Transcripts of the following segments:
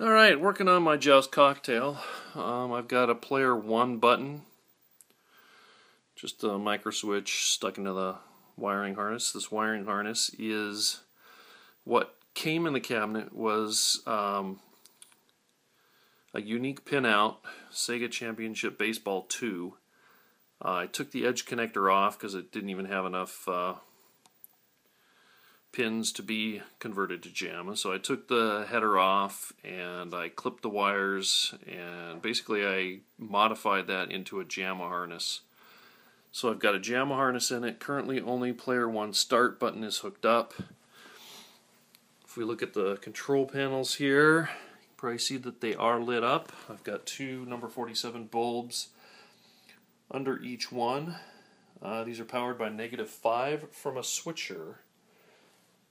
Alright, working on my Joust cocktail. I've got a player 1 button, just a micro switch stuck into the wiring harness. This wiring harness is what came in the cabinet was a unique pinout Sega Championship Baseball 2. I took the edge connector off because it didn't even have enough pins to be converted to JAMMA. So I took the header off and I clipped the wires, and basically I modified that into a JAMMA harness. So I've got a JAMMA harness in it. Currently only player 1 start button is hooked up. If we look at the control panels here, you can probably see that they are lit up. I've got 2 number 47 bulbs under each one. These are powered by -5 from a switcher.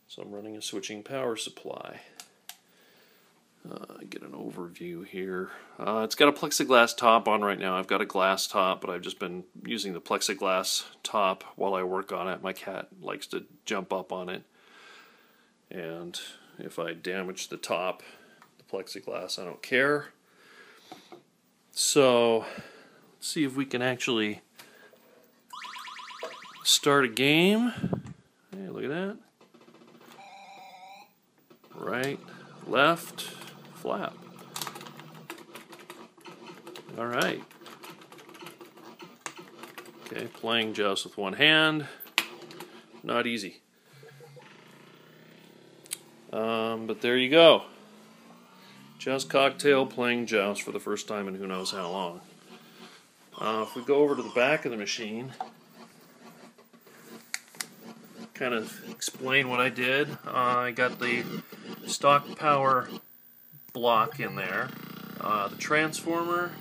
So I'm running a switching power supply. Get an overview here. It's got a plexiglass top on right now. I've got a glass top, but I've just been using the plexiglass top while I work on it. My cat likes to jump up on it. And if I damage the top, the plexiglass, I don't care. So let's see if we can actually start a game. Hey, look at that. Right, left, flap. Alright. Okay, playing Joust with one hand. Not easy. But there you go. Joust cocktail playing Joust for the first time in who knows how long. If we go over to the back of the machine, kind of explain what I did. I got the stock power block in there, the transformer,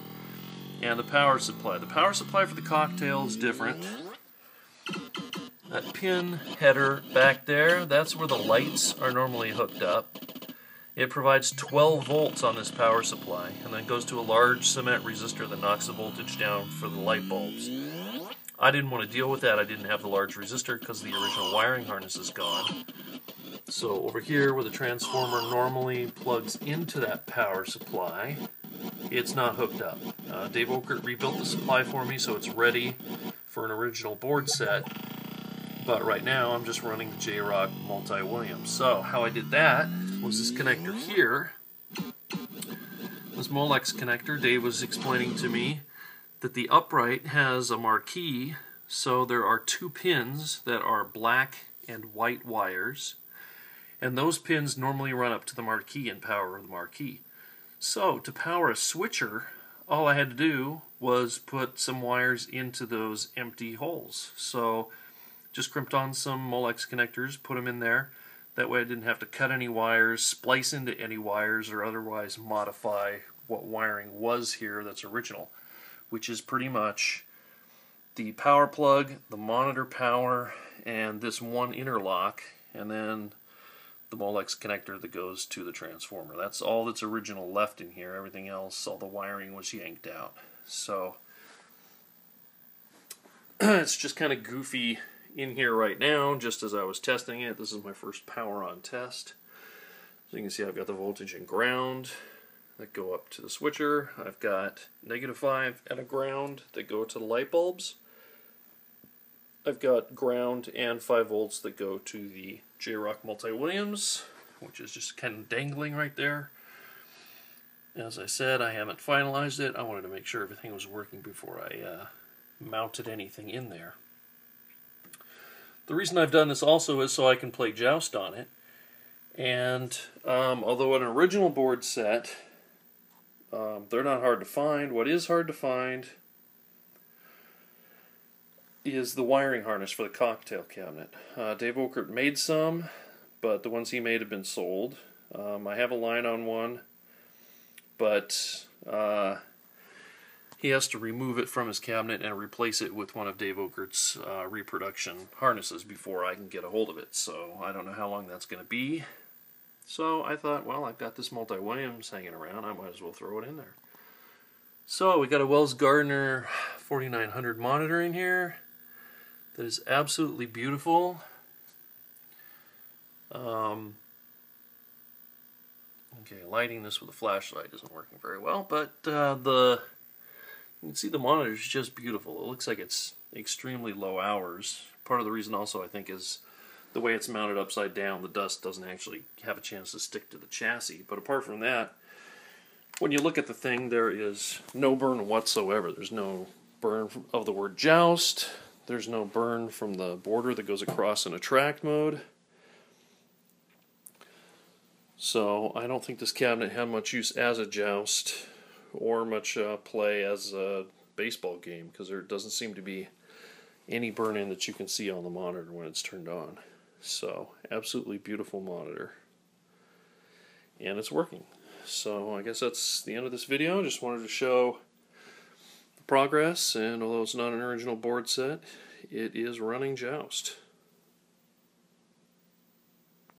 and the power supply. The power supply for the cocktail is different. That pin header back there, that's where the lights are normally hooked up. It provides 12 volts on this power supply, and then goes to a large cement resistor that knocks the voltage down for the light bulbs. I didn't want to deal with that. I didn't have the large resistor because the original wiring harness is gone. So over here where the transformer normally plugs into that power supply, it's not hooked up. Dave Okert rebuilt the supply for me so it's ready for an original board set, but right now I'm just running the JROK Multi Williams. So how I did that was this connector here, this Molex connector. Dave was explaining to me that the upright has a marquee, so there are 2 pins that are black and white wires, and those pins normally run up to the marquee and power the marquee. So to power a switcher, all I had to do was put some wires into those empty holes. So just crimped on some Molex connectors, put them in there. That way I didn't have to cut any wires, splice into any wires, or otherwise modify what wiring was here that's original, which is pretty much the power plug, the monitor power, and this one interlock, and then the Molex connector that goes to the transformer. That's all that's original left in here. Everything else, all the wiring was yanked out. So it's just kind of goofy in here right now, just as I was testing it. This is my first power on test. So you can see I've got the voltage and ground that go up to the switcher. I've got -5 and a ground that go to the light bulbs. I've got ground and 5 volts that go to the JROK Multi Williams, which is just kind of dangling right there. As I said, I haven't finalized it. I wanted to make sure everything was working before I mounted anything in there. The reason I've done this also is so I can play Joust on it. And although an original board set, they're not hard to find. What is hard to find is the wiring harness for the cocktail cabinet. Dave Okert made some, but the ones he made have been sold. I have a line on one, but he has to remove it from his cabinet and replace it with one of Dave Okert's reproduction harnesses before I can get a hold of it. So I don't know how long that's going to be. So I thought, well, I've got this Multi Williams hanging around, I might as well throw it in there. So we got a Wells Gardner 4900 monitor in here that is absolutely beautiful. You Okay, lighting this with a flashlight isn't working very well, but you can see the monitor is just beautiful. It looks like it's extremely low hours. Part of the reason also, I think, is the way it's mounted upside down. The dust doesn't actually have a chance to stick to the chassis. But apart from that, when you look at the thing, there is no burn whatsoever. There's no burn of the word Joust. There's no burn from the border that goes across in attract mode. So I don't think this cabinet had much use as a Joust or much play as a baseball game, because there doesn't seem to be any burn-in that you can see on the monitor when it's turned on. So absolutely beautiful monitor, and it's working. So I guess that's the end of this video. Just wanted to show the progress, and although it's not an original board set, it is running Joust.